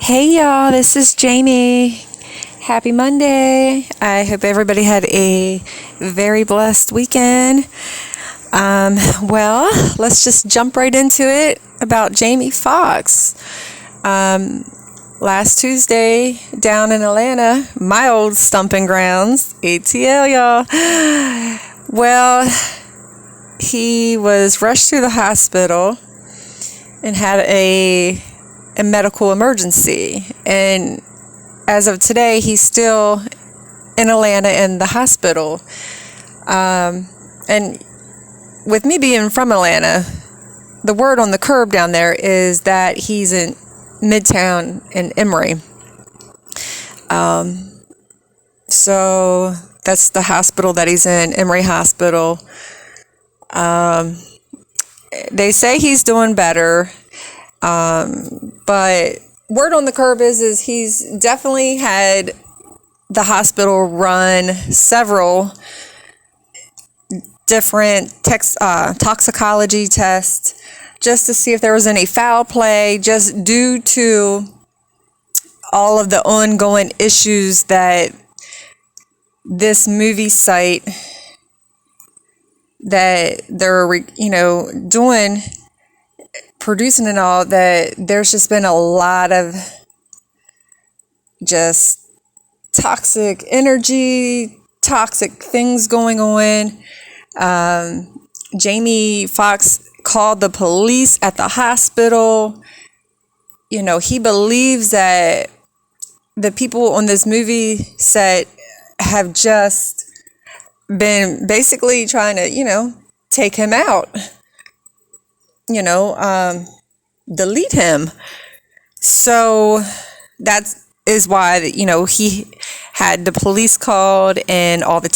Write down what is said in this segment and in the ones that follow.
Hey y'all, this is Jamie. Happy Monday. I hope everybody had a very blessed weekend. Well, let's just jump right into it about Jamie Foxx. Last Tuesday down in Atlanta, my old stomping grounds, ATL y'all. Well, he was rushed to the hospital and had a medical emergency, and as of today he's still in Atlanta in the hospital. And with me being from Atlanta, the word on the curb down there is that he's in Midtown in Emory. So that's the hospital that he's in, Emory Hospital. They say he's doing better. But word on the curb is he's definitely had the hospital run several different toxicology tests just to see if there was any foul play, just due to all of the ongoing issues that this movie site that they're, doing, producing and all, that there's just been a lot of just toxic energy, toxic things going on. Jamie Foxx called the police at the hospital. He believes that the people on this movie set have just been basically trying to, take him out. Delete him. So that is why, he had the police called and all the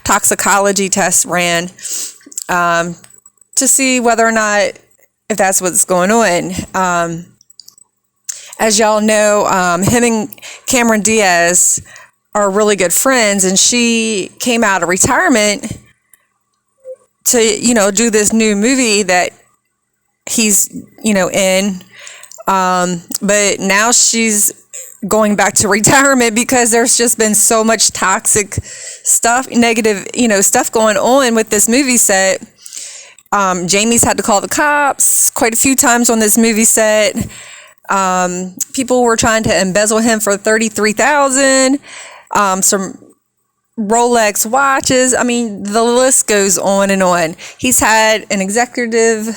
toxicology tests ran to see whether or not, if that's what's going on. As y'all know, him and Cameron Diaz are really good friends, and she came out of retirement to, do this new movie that he's, in. But now she's going back to retirement because there's just been so much toxic stuff, negative, stuff going on with this movie set. Jamie's had to call the cops quite a few times on this movie set. People were trying to embezzle him for $33,000. Some Rolex watches. I mean, the list goes on and on. He's had an executive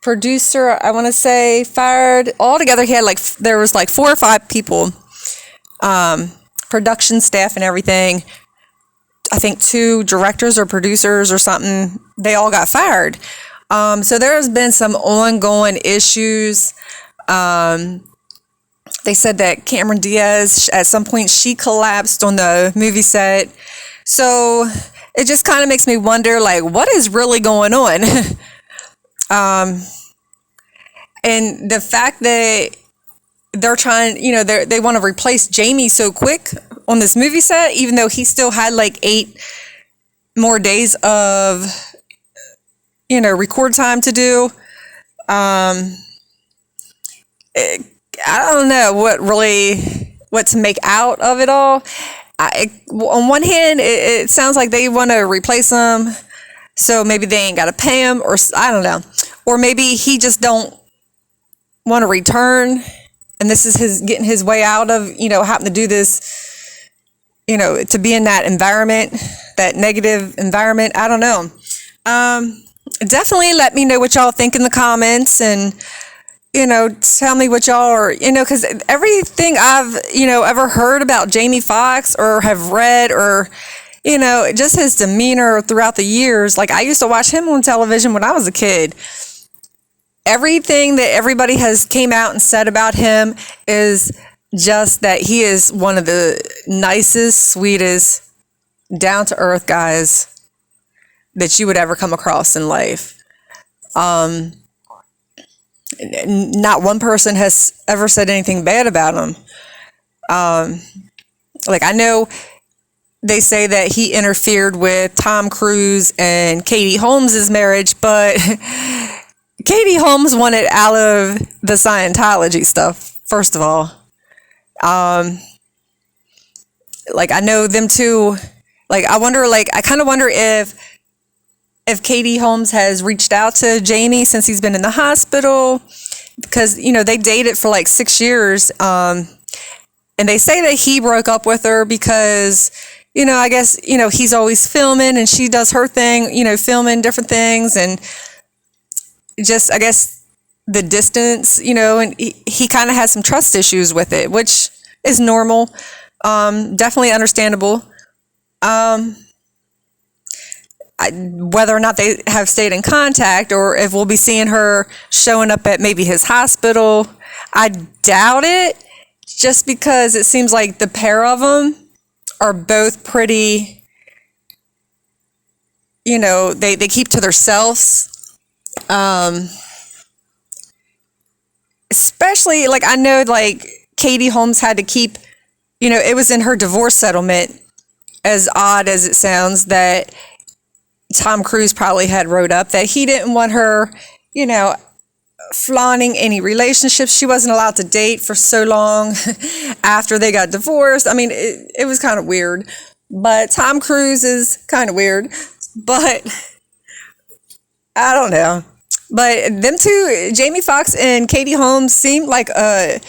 producer, I want to say, fired. Altogether, there was 4 or 5 people, production staff and everything. I think 2 directors or producers or something. They all got fired. So there's been some ongoing issues. They said that Cameron Diaz, at some point, she collapsed on the movie set. So it just kind of makes me wonder, what is really going on? And the fact that they're trying, they want to replace Jamie so quick on this movie set, even though he still had 8 more days of, record time to do. I don't know what to make out of it all. On one hand, it sounds like they want to replace him, so maybe they ain't got to pay him, or I don't know. Or maybe he just don't want to return, and this is getting his way out of, having to do this, to be in that environment, that negative environment. I don't know. Definitely let me know what y'all think in the comments, and tell me what y'all are, because everything I've, ever heard about Jamie Foxx or have read, or, just his demeanor throughout the years. I used to watch him on television when I was a kid. Everything that everybody has came out and said about him is just that he is one of the nicest, sweetest, down-to-earth guys that you would ever come across in life. Not one person has ever said anything bad about him. I know they say that he interfered with Tom Cruise and Katie Holmes' marriage, but Katie Holmes wanted out of the Scientology stuff, first of all. Like, I know them two. Like, I kind of wonder if Katie Holmes has reached out to Jamie since he's been in the hospital, because, they dated for like 6 years. And they say that he broke up with her because, I guess, he's always filming and she does her thing, filming different things. And just, I guess, the distance, and he kind of has some trust issues with it, which is normal. Definitely understandable. Whether or not they have stayed in contact, or if we'll be seeing her showing up at maybe his hospital, I doubt it, just because it seems like the pair of them are both pretty, they keep to themselves. Especially, like, I know, like, Katie Holmes had to keep, it was in her divorce settlement, as odd as it sounds, that Tom Cruise probably had wrote up that he didn't want her, flaunting any relationships. She wasn't allowed to date for so long after they got divorced. I mean, it was kind of weird. But Tom Cruise is kind of weird. But I don't know. But them two, Jamie Foxx and Katie Holmes, seemed like I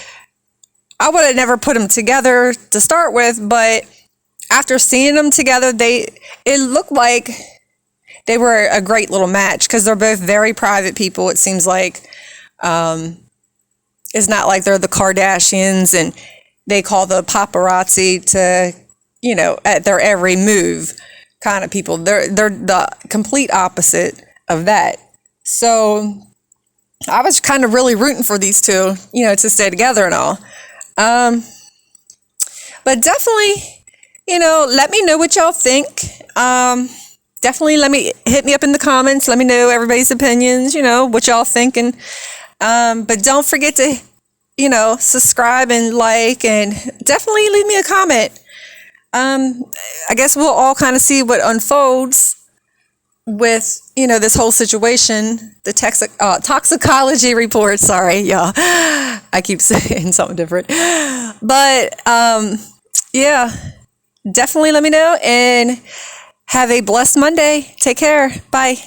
would have never put them together to start with, but after seeing them together, it looked like they were a great little match, because they're both very private people. It seems like it's not like they're the Kardashians and they call the paparazzi to, at their every move kind of people. They're the complete opposite of that. So I was kind of really rooting for these two, to stay together and all. But definitely, let me know what y'all think. Definitely hit me up in the comments. Let me know everybody's opinions, what y'all thinking. But don't forget to, subscribe and like, and definitely leave me a comment. I guess we'll all kind of see what unfolds with, this whole situation, the toxicology report. Sorry, y'all. I keep saying something different. But, yeah, definitely let me know, and have a blessed Monday. Take care. Bye.